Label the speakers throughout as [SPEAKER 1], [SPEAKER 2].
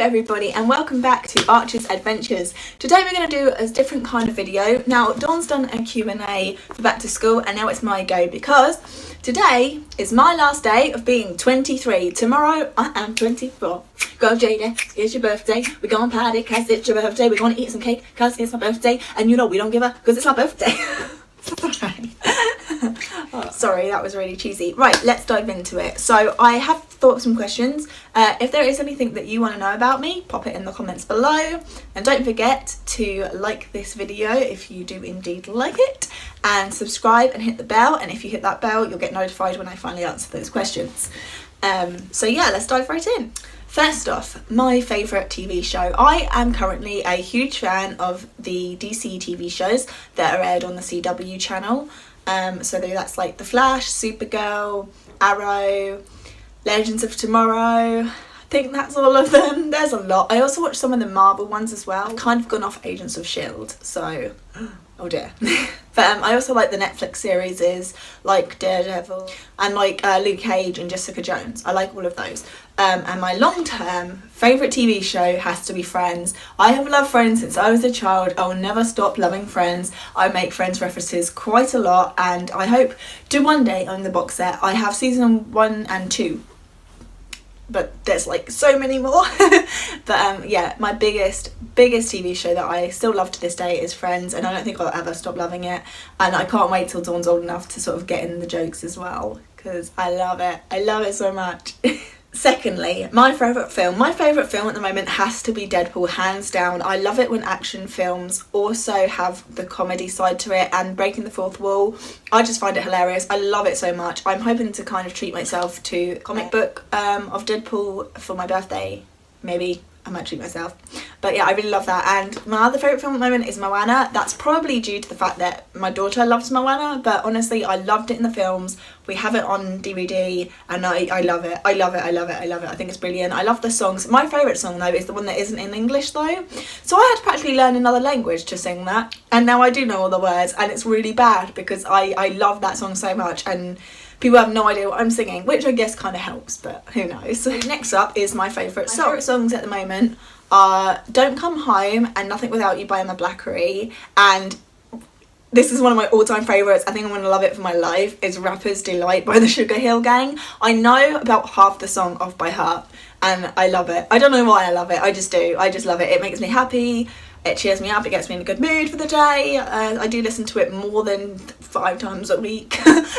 [SPEAKER 1] everybody and welcome back to Archer's Adventures. Today we're going to do a different kind of video. Now Dawn's done a Q&A for back to school and now it's my go because today is my last day of being 23. Tomorrow I am 24. Go Jada, it's your birthday. We're going to party cause it's your birthday. We're going to eat some cake cause it's my birthday. And you know we don't give a because it's my birthday. Sorry, that was really cheesy. Right, let's dive into it. So I have thought of some questions. If there is anything that you want to know about me, pop it in the comments below. And don't forget to like this video if you do indeed like it. And subscribe and hit the bell. And if you hit that bell, you'll get notified when I finally answer those questions. So yeah, let's dive right in. First off, my favourite TV show. I am currently a huge fan of the DC TV shows that are aired on the CW channel. So that's like The Flash, Supergirl, Arrow, Legends of Tomorrow. I think that's all of them. There's a lot. I also watch some of the Marvel ones as well. I've kind of gone off Agents of S.H.I.E.L.D. So, oh dear. But I also like the Netflix series like Daredevil and like Luke Cage and Jessica Jones. I like all of those. And my long-term favourite TV show has to be Friends. I have loved Friends since I was a child. I will never stop loving Friends. I make Friends references quite a lot and I hope to one day own the box set. I have season 1 and 2. But there's like so many more. But yeah, my biggest TV show that I still love to this day is Friends, and I don't think I'll ever stop loving it. And I can't wait till Dawn's old enough to sort of get in the jokes as well, because I love it. I love it so much. Secondly, my favourite film. My favourite film at the moment has to be Deadpool, hands down. I love it when action films also have the comedy side to it and breaking the fourth wall. I just find it hilarious. I love it so much. I'm hoping to kind of treat myself to a comic book of Deadpool for my birthday. Maybe I might treat myself. But yeah, I really love that. And my other favourite film at the moment is Moana. That's probably due to the fact that my daughter loves Moana, but honestly I loved it in the films. We have it on DVD and I love it. I love it. I love it. I love it. I think it's brilliant. I love the songs. My favourite song though is the one that isn't in English though. So I had to practically learn another language to sing that. And now I do know all the words and it's really bad because I love that song so much and people have no idea what I'm singing, which I guess kind of helps, but who knows. So next up is my favourite song. My favourite songs at the moment are Don't Come Home and Nothing Without You by Emma Blackery, and this is one of my all-time favourites. I think I'm going to love it for my life, is Rapper's Delight by the Sugar Hill Gang. I know about half the song off by heart and I love it. I don't know why I love it, I just do. I just love it. It makes me happy. It cheers me up, it gets me in a good mood for the day. I do listen to it more than 5 times a week.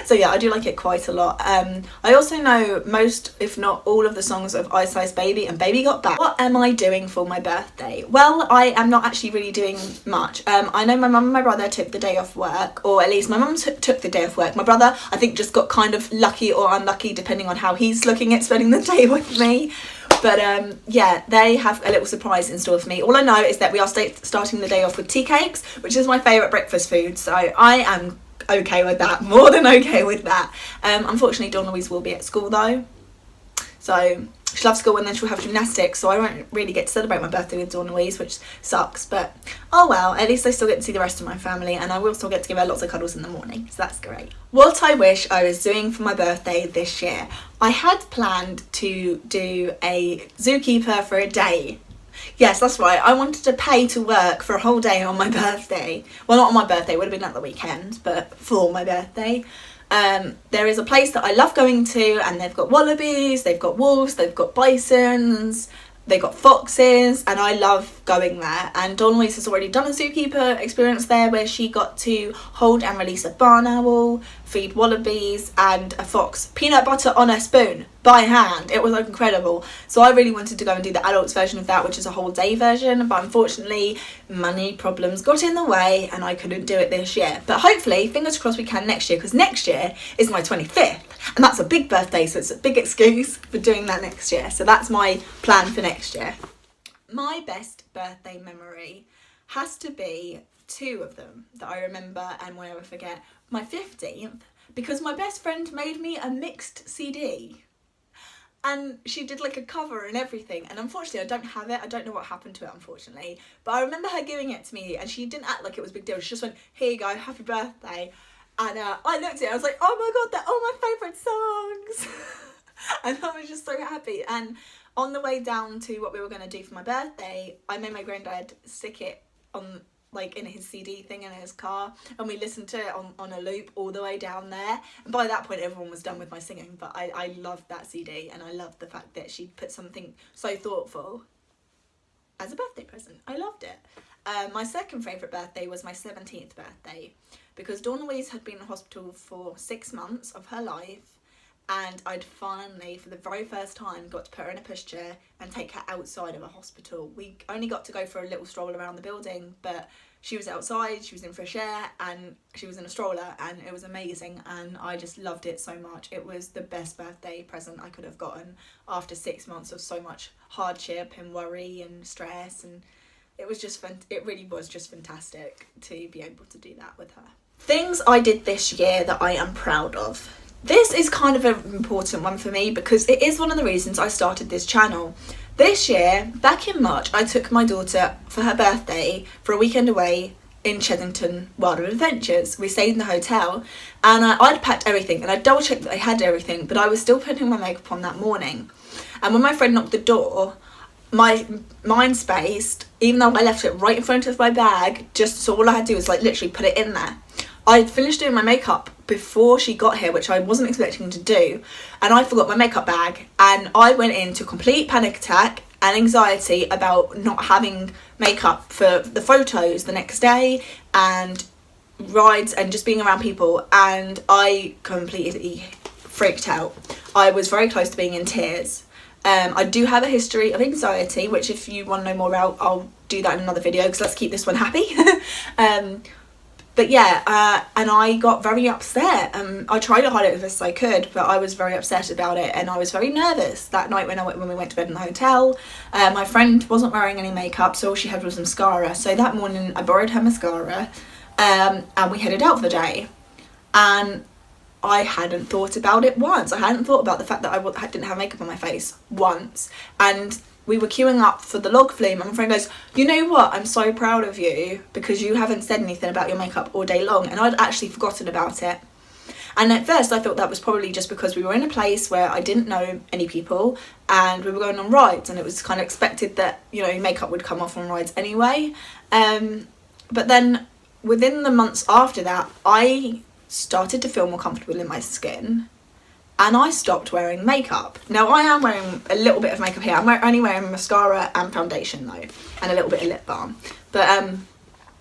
[SPEAKER 1] So yeah, I do like it quite a lot. I also know most, if not all of the songs of Ice Ice Baby and Baby Got Back. What am I doing for my birthday? Well, I am not actually really doing much. I know my mum and my brother took the day off work, or at least my mum took the day off work. My brother, I think, just got kind of lucky or unlucky depending on how he's looking at spending the day with me. But yeah, they have a little surprise in store for me. All I know is that we are starting the day off with tea cakes, which is my favourite breakfast food. So I am okay with that, more than okay with that. Unfortunately, Dawn Louise will be at school though. So she loves school and then she'll have gymnastics. So I won't really get to celebrate my birthday with Dawn Louise, which sucks. But oh well, at least I still get to see the rest of my family and I will still get to give her lots of cuddles in the morning. So that's great. What I wish I was doing for my birthday this year. I had planned to do a zookeeper for a day. Yes, that's right. I wanted to pay to work for a whole day on my birthday. Well, not on my birthday, it would have been at the weekend, but for my birthday. There is a place that I love going to and they've got wallabies, they've got wolves, they've got bisons, they've got foxes, and I love going there. And Dawn Louise has already done a zookeeper experience there where she got to hold and release a barn owl, feed wallabies and a fox peanut butter on a spoon by hand. It was like incredible. So I really wanted to go and do the adults version of that, which is a whole day version, but unfortunately money problems got in the way and I couldn't do it this year. But hopefully, fingers crossed, we can next year, because next year is my 25th and that's a big birthday, so it's a big excuse for doing that next year. So that's my plan for next year. My best birthday memory has to be 2 of them that I remember and will never forget. My 15th, because my best friend made me a mixed CD and she did like a cover and everything, and unfortunately I don't have it. I don't know what happened to it, unfortunately, but I remember her giving it to me and she didn't act like it was a big deal. She just went, here you go, happy birthday. And I looked at it, I was like, oh my god, they're all my favourite songs. And I was just so happy. And On the way down to what we were going to do for my birthday, I made my granddad stick it on, like, in his CD thing in his car, and we listened to it on a loop all the way down there. And by that point everyone was done with my singing, but I loved that CD, and I loved the fact that she put something so thoughtful as a birthday present. I loved it. My second favourite birthday was my 17th birthday, because Dawn Louise had been in hospital for 6 months of her life, and I'd finally, for the very first time, got to put her in a pushchair and take her outside of a hospital. We only got to go for a little stroll around the building, but she was outside, she was in fresh air, and she was in a stroller, and it was amazing, and I just loved it so much. It was the best birthday present I could have gotten after 6 months of so much hardship and worry and stress, and it was just it really was just fantastic to be able to do that with her. Things I did this year that I am proud of. This is kind of an important one for me because it is one of the reasons I started this channel. This year, back in March, I took my daughter for her birthday for a weekend away in Chedington Wilder Adventures. We stayed in the hotel, and I'd packed everything, and I double checked that I had everything, but I was still putting my makeup on that morning. And when my friend knocked the door, my mind spaced, even though I left it right in front of my bag, just so all I had to do was like literally put it in there. I finished doing my makeup before she got here, which I wasn't expecting to do, and I forgot my makeup bag, and I went into complete panic attack and anxiety about not having makeup for the photos the next day and rides and just being around people, and I completely freaked out. I was very close to being in tears. I do have a history of anxiety, which if you want to know more about, I'll do that in another video because let's keep this one happy. But yeah, and I got very upset. I tried to hide it as best I could, but I was very upset about it, and I was very nervous that night when we went to bed in the hotel. My friend wasn't wearing any makeup, so all she had was mascara. So that morning I borrowed her mascara, and we headed out for the day. And I hadn't thought about it once. I hadn't thought about the fact that I didn't have makeup on my face once. And we were queuing up for the log flume, and my friend goes, you know what, I'm so proud of you because you haven't said anything about your makeup all day long. And I'd actually forgotten about it. And at first I thought that was probably just because we were in a place where I didn't know any people and we were going on rides, and it was kind of expected that, you know, makeup would come off on rides anyway. But then within the months after that, I started to feel more comfortable in my skin, and I stopped wearing makeup. Now I am wearing a little bit of makeup here. I'm only wearing mascara and foundation though, and a little bit of lip balm. But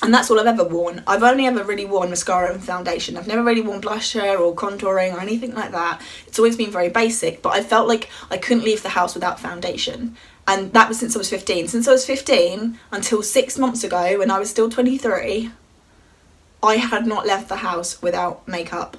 [SPEAKER 1] and that's all I've ever worn. I've only ever really worn mascara and foundation. I've never really worn blusher or contouring or anything like that. It's always been very basic, but I felt like I couldn't leave the house without foundation. And that was since I was 15. Since I was 15 until 6 months ago when I was still 23, I had not left the house without makeup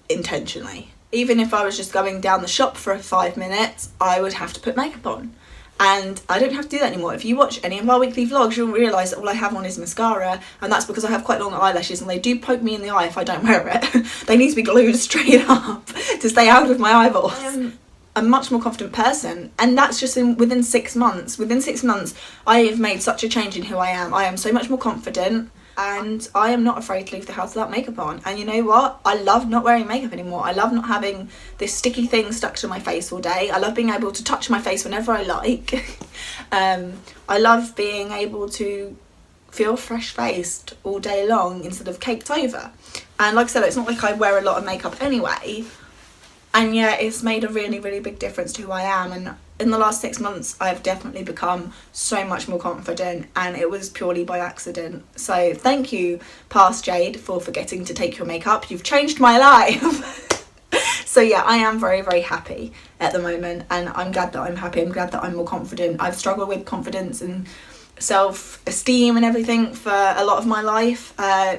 [SPEAKER 1] intentionally. Even if I was just going down the shop for 5 minutes, I would have to put makeup on. And I don't have to do that anymore. If you watch any of our weekly vlogs, you'll realise that all I have on is mascara, and that's because I have quite long eyelashes and they do poke me in the eye if I don't wear it. They need to be glued straight up to stay out of my eyeballs. I am a much more confident person, and that's just within 6 months. Within 6 months, I have made such a change in who I am. I am so much more confident, and I am not afraid to leave the house without makeup on. And you know what? I love not wearing makeup anymore. I love not having this sticky thing stuck to my face all day. I love being able to touch my face whenever I like. I love being able to feel fresh-faced all day long instead of caked over. And like I said, it's not like I wear a lot of makeup anyway. And yeah, it's made a really, really big difference to who I am. And in the last 6 months, I've definitely become so much more confident, and it was purely by accident. So thank you, past Jade, for forgetting to take your makeup. You've changed my life. So yeah, I am very, very happy at the moment, and I'm glad that I'm happy. I'm glad that I'm more confident. I've struggled with confidence and self-esteem and everything for a lot of my life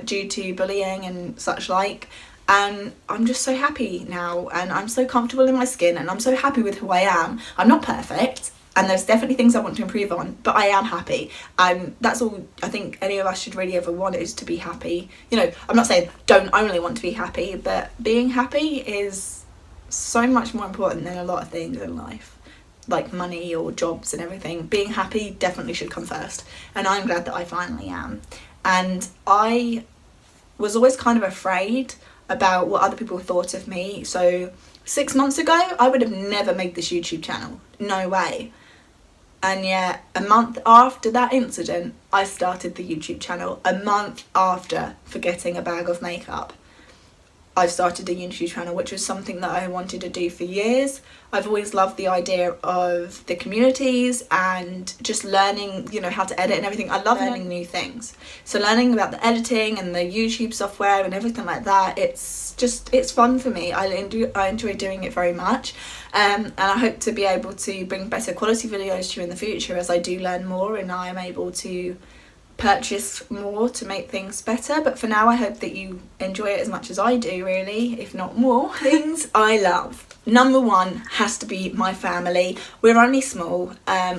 [SPEAKER 1] due to bullying and such like. And I'm just so happy now, and I'm so comfortable in my skin, and I'm so happy with who I am. I'm not perfect, and there's definitely things I want to improve on, but I am happy, and that's all I think any of us should really ever want, is to be happy. You know, I'm not saying don't only want to be happy, but being happy is so much more important than a lot of things in life, like money or jobs and everything. Being happy definitely should come first, and I'm glad that I finally am. And I was always kind of afraid about what other people thought of me. So 6 months ago, I would have never made this YouTube channel. No way. And yet, a month after that incident, I started the YouTube channel. A month after forgetting a bag of makeup, I started a YouTube channel, which was something that I wanted to do for years. I've always loved the idea of the communities and just learning, you know, how to edit and everything. I love learning new things. So learning about the editing and the YouTube software and everything like that, it's fun for me. I enjoy doing it very much. And I hope to be able to bring better quality videos to you in the future as I do learn more and I am able to purchase more to make things better. But for now, I hope that you enjoy it as much as I do, really, if not more. Things I love. Number one has to be my family. We're only small.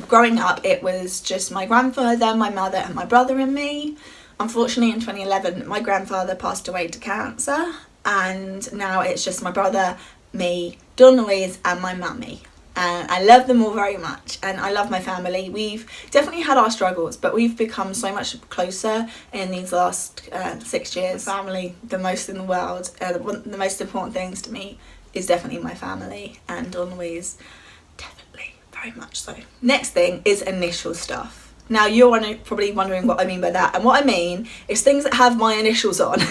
[SPEAKER 1] Growing up, it was just my grandfather, my mother and my brother and me. Unfortunately, in 2011, my grandfather passed away to cancer, and now it's just my brother, me, Dawn Louise and my mummy. And I love them all very much, and I love my family. We've definitely had our struggles, but we've become so much closer in these last 6 years. Family, the most in the world. The most important things to me is definitely my family, and Dawn Louise, definitely, very much so. Next thing is initial stuff. Now, you're probably wondering what I mean by that, and what I mean is things that have my initials on.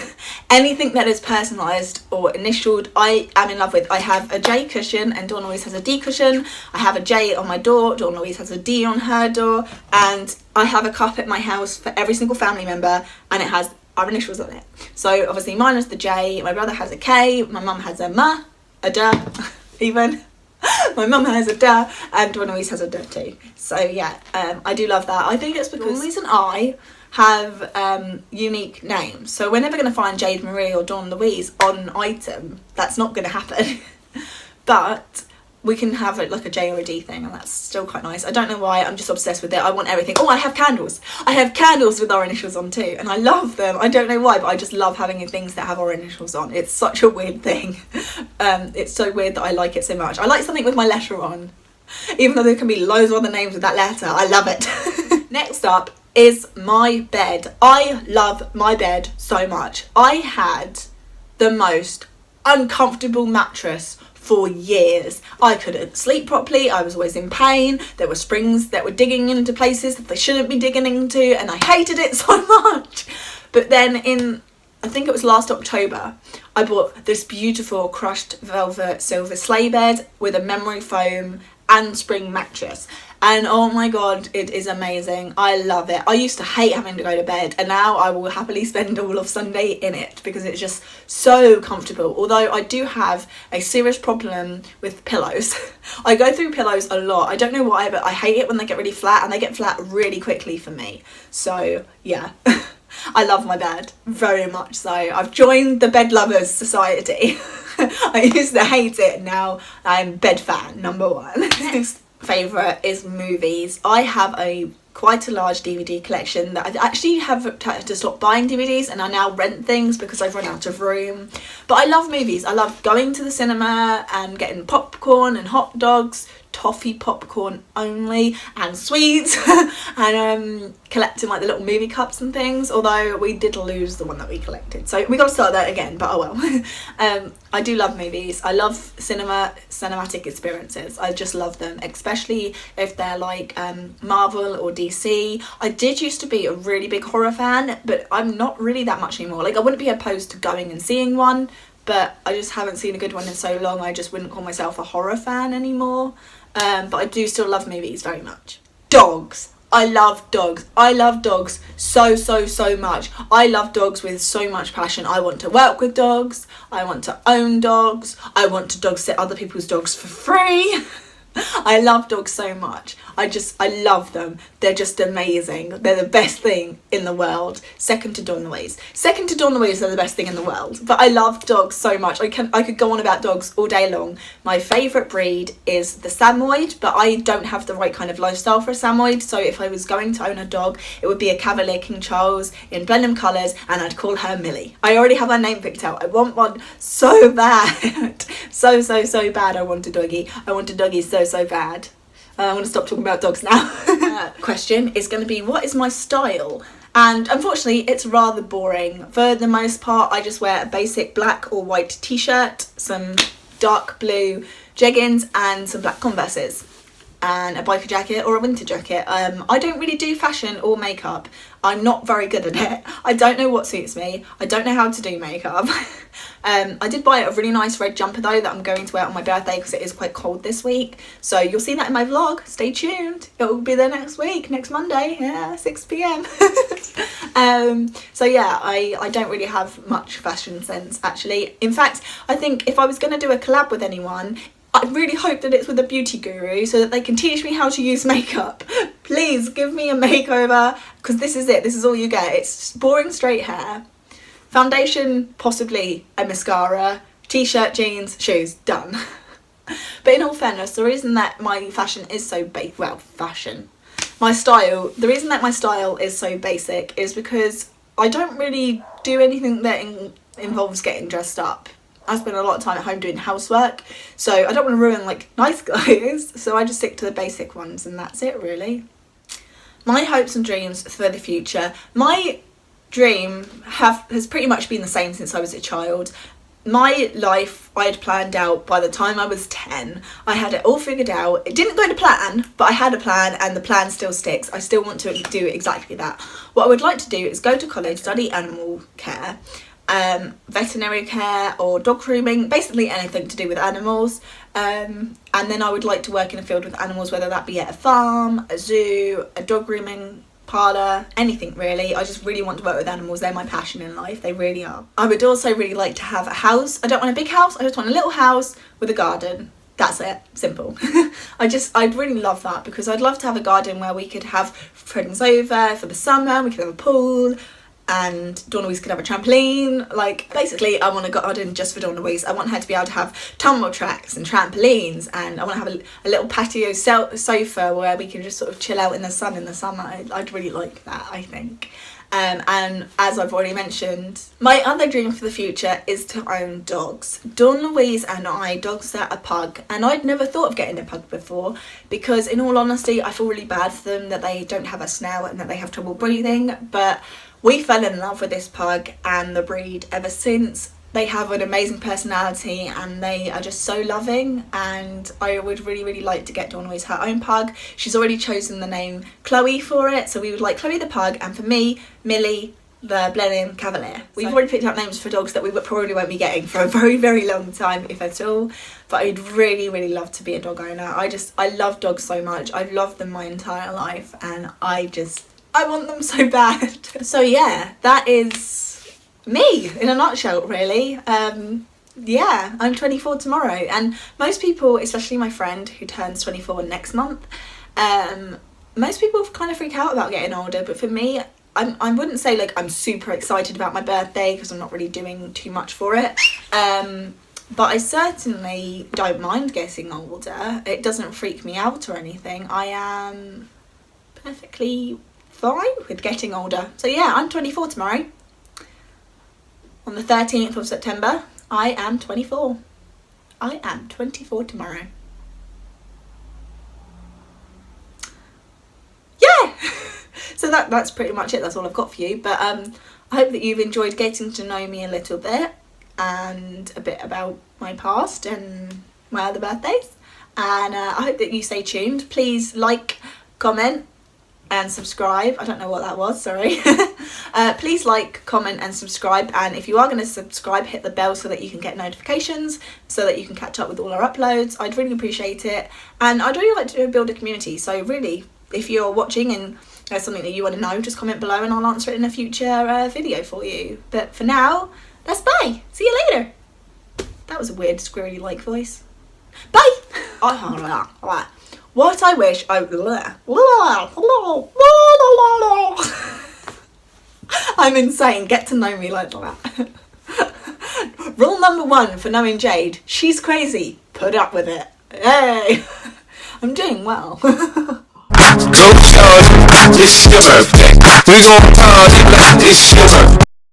[SPEAKER 1] Anything that is personalised or initialed, I am in love with. I have a J cushion and Dawn Louise has a D cushion. I have a J on my door, Dawn Louise has a D on her door, and I have a cup at my house for every single family member, and it has our initials on it. So obviously mine is the J, my brother has a K, my mum has a M, a D, even. My mum has a da and Dawn Louise has a da too. So yeah, I do love that. I think it's because Dawn Louise and I have unique names. So we're never going to find Jade Marie or Dawn Louise on an item. That's not going to happen. But we can have it like a J or a D thing, and that's still quite nice. I don't know why, I'm just obsessed with it. I want everything. Oh, I have candles. I have candles with our initials on too, and I love them. I don't know why, but I just love having things that have our initials on. It's such a weird thing. It's so weird that I like it so much. I like something with my letter on, even though there can be loads of other names with that letter. I love it. Next up is my bed. I love my bed so much. I had the most uncomfortable mattress for years. I couldn't sleep properly. I was always in pain. There were springs that were digging into places that they shouldn't be digging into, and I hated it so much. But then I think it was last October, I bought this beautiful crushed velvet silver sleigh bed with a memory foam and spring mattress, and oh my god, it is amazing. I love it. I used to hate having to go to bed, and now I will happily spend all of Sunday in it because it's just so comfortable. Although I do have a serious problem with pillows. I go through pillows a lot. I don't know why, but I hate it when they get really flat, and they get flat really quickly for me. So yeah. I love my bed, very much so. I've joined the Bed Lovers Society. I used to hate it, now I'm bed fan number one. Next favourite is movies. I have quite a large DVD collection that I actually have had to stop buying DVDs, and I now rent things because I've run out of room. But I love movies. I love going to the cinema and getting popcorn and hot dogs, toffee popcorn only, and sweets, and collecting like the little movie cups and things, although we did lose the one that we collected, so we got to start that again, but oh well. I do love movies. I love cinematic experiences. I just love them, especially if they're like Marvel or DC. I did used to be a really big horror fan, but I'm not really that much anymore. Like, I wouldn't be opposed to going and seeing one, but I just haven't seen a good one in so long. I just wouldn't call myself a horror fan anymore. But I do still love movies very much. Dogs. I love dogs. I love dogs so much. I love dogs with so much passion. I want to work with dogs. I want to own dogs. I want to dog sit other people's dogs for free. I love dogs so much. I love them. They're just amazing. They're the best thing in the world. Second to Dawn Louise. Second to Dawn Louise, they're the best thing in the world. But I love dogs so much. I could go on about dogs all day long. My favourite breed is the Samoyed, but I don't have the right kind of lifestyle for a Samoyed. So if I was going to own a dog, it would be a Cavalier King Charles in Blenheim colours, and I'd call her Millie. I already have her name picked out. I want one so bad. so bad I want a doggy. I want a doggy so bad. I'm going to stop talking about dogs now. Question is going to be, what is my style? And unfortunately, it's rather boring. For the most part, I just wear a basic black or white t-shirt, some dark blue jeggings and some black Converses. and a biker jacket or a winter jacket. I don't really do fashion or makeup. I'm not very good at it. I don't know what suits me. I don't know how to do makeup. I did buy a really nice red jumper though that I'm going to wear on my birthday because it is quite cold this week. So you'll see that in my vlog. Stay tuned. It will be there next week, next Monday, yeah, 6 p.m. So yeah, I don't really have much fashion sense actually. In fact, I think if I was going to do a collab with anyone, I really hope that it's with a beauty guru so that they can teach me how to use makeup. Please give me a makeover, because this is it. This is all you get. It's boring straight hair, foundation, possibly a mascara, t-shirt, jeans, shoes, done. But in all fairness, the reason that my fashion is so the reason that my style is so basic is because I don't really do anything that involves getting dressed up. I spend a lot of time at home doing housework, so I don't want to ruin like nice clothes, so I just stick to the basic ones, and that's it really. My hopes and dreams for the future. My dream has pretty much been the same since I was a child. My life I had planned out by the time I was 10. I had it all figured out. It didn't go to plan, but I had a plan, and the plan still sticks. I still want to do exactly that. What I would like to do is go to college, study animal care, veterinary care or dog grooming, basically anything to do with animals, and then I would like to work in a field with animals, whether that be at a farm, a zoo, a dog grooming parlour, anything really. I just really want to work with animals. They're my passion in life, they really are. I would also really like to have a house. I don't want a big house, I just want a little house with a garden. That's it, simple. I'd really love that, because I'd love to have a garden where we could have friends over for the summer, we could have a pool, and Dawn Louise could have a trampoline. Like, basically I want a garden just for Dawn Louise. I want her to be able to have tumble tracks and trampolines, and I want to have a little patio sofa where we can just sort of chill out in the sun in the summer. I'd really like that, I think. And as I've already mentioned, my other dream for the future is to own dogs. Dawn Louise and I dog sat a pug, and I'd never thought of getting a pug before, because in all honesty I feel really bad for them that they don't have a snout and that they have trouble breathing, but we fell in love with this pug and the breed ever since. They have an amazing personality and they are just so loving, and I would really, really like to get Dawn Louise her own pug. She's already chosen the name Chloe for it, so we would like Chloe the pug, and for me, Millie the Blenheim Cavalier. We've already picked out names for dogs that we probably won't be getting for a very, very long time, if at all, but I'd really, really love to be a dog owner. I love dogs so much. I've loved them my entire life, and I want them so bad. So yeah, that is me in a nutshell really. Yeah, I'm 24 tomorrow, and most people, especially my friend who turns 24 next month, most people kind of freak out about getting older, but for me, I wouldn't say like I'm super excited about my birthday, because I'm not really doing too much for it, but I certainly don't mind getting older. It doesn't freak me out or anything. I am perfectly fine with getting older. So yeah, I'm 24 tomorrow. On the 13th of September, I am 24. I am 24 tomorrow. Yeah! So that's pretty much it. That's all I've got for you. But I hope that you've enjoyed getting to know me a little bit, and a bit about my past and my other birthdays. And I hope that you stay tuned. Please like, comment, and subscribe. I don't know what that was, sorry. Please like, comment and subscribe, and if you are going to subscribe, hit the bell so that you can get notifications, so that you can catch up with all our uploads. I'd really appreciate it, and I'd really like to build a community. So really, if you're watching and there's something that you want to know, just comment below and I'll answer it in a future video for you. But for now, that's bye. See you later. That was a weird squirrely like voice. Bye. What I wish I'm insane, get to know me like that. Rule number 1 for knowing Jade: she's crazy, put up with it. Hey, I'm doing well.
[SPEAKER 2] Go charge, it's your birthday. We gon' party like it's your birthday.